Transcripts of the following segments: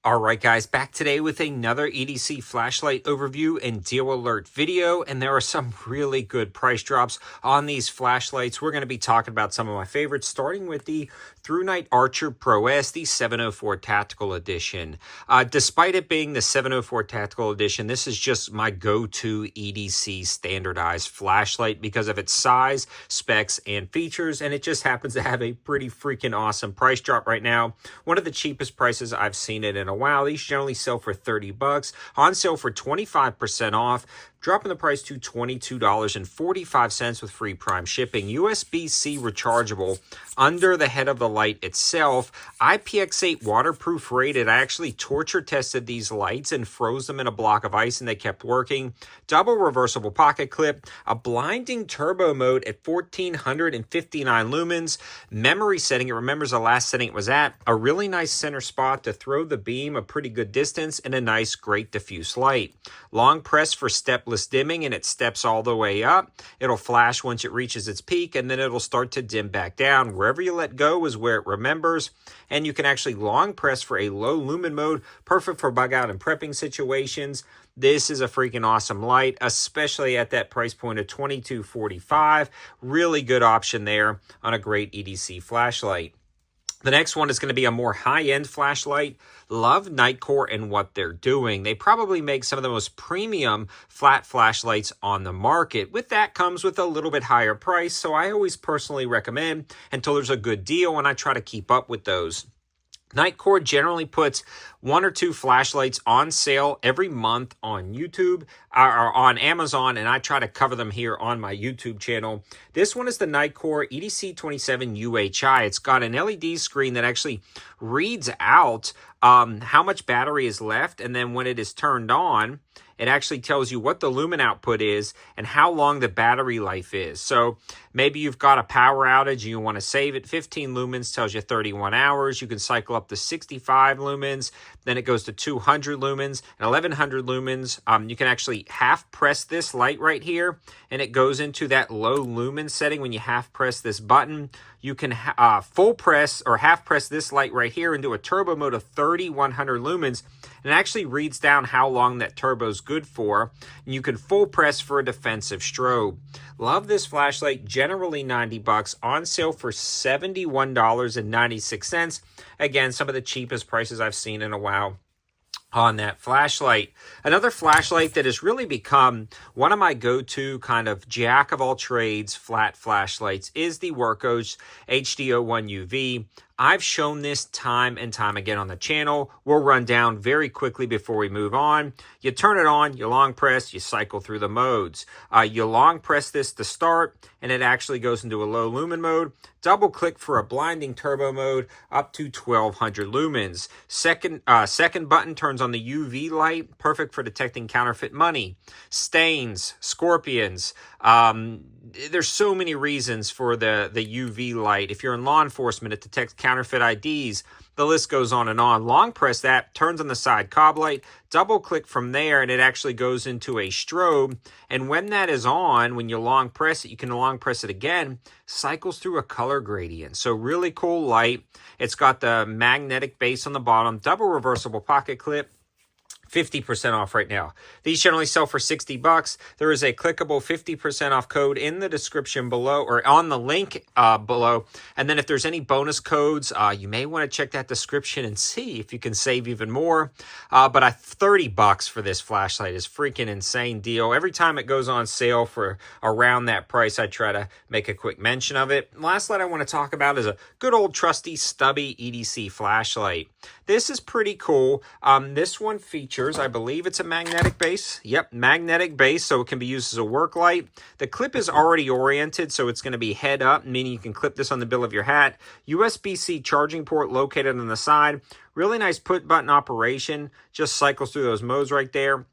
All right, guys, back today with another EDC flashlight overview and deal alert video, and there are some really good price drops on these flashlights. We're going to be talking about some of my favorites, starting with the Through Night Archer Pro S, the 704 Tactical Edition. Despite it being the 704 Tactical Edition, this is just my go-to EDC standardized flashlight because of its size, specs, and features, and it just happens to have a pretty freaking awesome price drop right now. One of the cheapest prices I've seen it in a while. These generally sell for 30 bucks, on sale for 25% off, dropping the price to $22.45 with free prime shipping. USB-C rechargeable under the head of the light itself. IPX8 waterproof rated. I actually torture tested these lights and froze them in a block of ice and they kept working. Double reversible pocket clip. A blinding turbo mode at 1459 lumens. Memory setting. It remembers the last setting it was at. A really nice center spot to throw the beam a pretty good distance and a nice great diffuse light. Long press for stepless dimming, and it steps all the way up. It'll flash once it reaches its peak, and then it'll start to dim back down. Wherever you let go is where it remembers, and you can actually long press for a low lumen mode, perfect for bug out and prepping situations. This is a freaking awesome light, especially at that price point of $22.45. Really good option there on a great EDC flashlight. The next one is going to be a more high-end flashlight. Love Nightcore and what they're doing. They probably make some of the most premium flat flashlights on the market. With that comes with a little bit higher price, so I always personally recommend until there's a good deal, and I try to keep up with those. Nightcore generally puts one or two flashlights on sale every month on YouTube or on Amazon, and I try to cover them here on my YouTube channel. This one is the Nightcore EDC27 UHI. It's got an LED screen that actually reads out how much battery is left, and then when it is turned on, it actually tells you what the lumen output is and how long the battery life is. So maybe you've got a power outage, you want to save it. 15 lumens tells you 31 hours. You can cycle up to 65 lumens. Then it goes to 200 lumens and 1100 lumens. You can actually half press this light right here, and it goes into that low lumen setting. When you half press this button, you can full press or half press this light right here into a turbo mode of 3100 lumens. And it actually reads down how long that turbo is good for. And you can full press for a defensive strobe. Love this flashlight. Generally 90 bucks, on sale for $71.96. Again, some of the cheapest prices I've seen in a while on that flashlight. Another flashlight that has really become one of my go-to kind of jack of all trades flat flashlights is the Workos HD1 UV. I've shown this time and time again on the channel. We'll run down very quickly before we move on. You turn it on, you long press, you cycle through the modes. You long press this to start, and it actually goes into a low lumen mode. Double click for a blinding turbo mode up to 1200 lumens. Second button turns on the UV light, perfect for detecting counterfeit money, stains, scorpions. There's so many reasons for the UV light. If you're in law enforcement, it detects counterfeit IDs. The list goes on and on. Long press that, turns on the side cob light, double click from there, and it actually goes into a strobe. And when that is on, when you long press it, you can long press it again, cycles through a color gradient. So really cool light. It's got the magnetic base on the bottom, double reversible pocket clip. 50% off right now. These generally sell for 60 bucks. There is a clickable 50% off code in the description below or on the link below. And then if there's any bonus codes, you may want to check that description and see if you can save even more. But 30 bucks for this flashlight is freaking insane deal. Every time it goes on sale for around that price, I try to make a quick mention of it. Last light I want to talk about is a good old trusty Stubby EDC flashlight. This is pretty cool. This one features, I believe it's a magnetic base. Yep, magnetic base, so it can be used as a work light. The clip is already oriented, so it's going to be head up, meaning you can clip this on the bill of your hat. USB-C charging port located on the side. Really nice put button operation. Just cycles through those modes right there.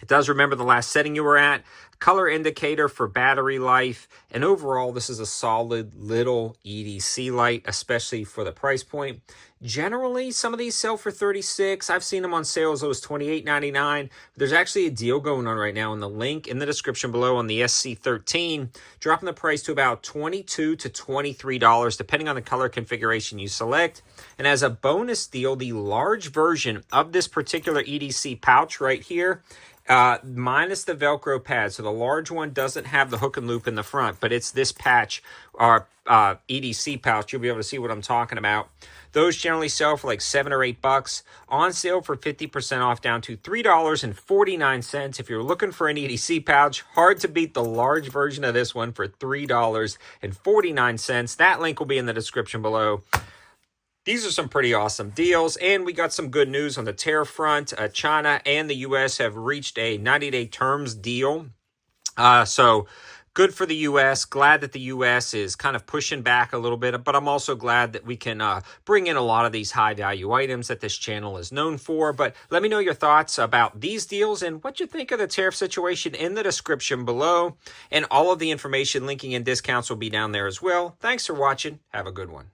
It does remember the last setting you were at. color indicator for battery life, and overall this is a solid little EDC light, especially for the price point. Generally, some of these sell for $36. I've seen them on sale as low as $28.99. There's actually a deal going on right now in the link in the description below on the SC13, dropping the price to about $22 to $23, depending on the color configuration you select. And as a bonus deal, the large version of this particular EDC pouch right here, minus the Velcro pad. So the large one doesn't have the hook and loop in the front, but it's this patch, or EDC pouch. You'll be able to see what I'm talking about. Those generally sell for like $7 or $8. On sale for 50% off, down to $3.49. If you're looking for an EDC pouch, hard to beat the large version of this one for $3.49. That link will be in the description below. These are some pretty awesome deals, and we got some good news on the tariff front. China and the U.S. have reached a 90-day terms deal. So good for the U.S. Glad that the U.S. is kind of pushing back a little bit, but I'm also glad that we can bring in a lot of these high-value items that this channel is known for. But let me know your thoughts about these deals and what you think of the tariff situation in the description below. And all of the information, linking, and discounts will be down there as well. Thanks for watching. Have a good one.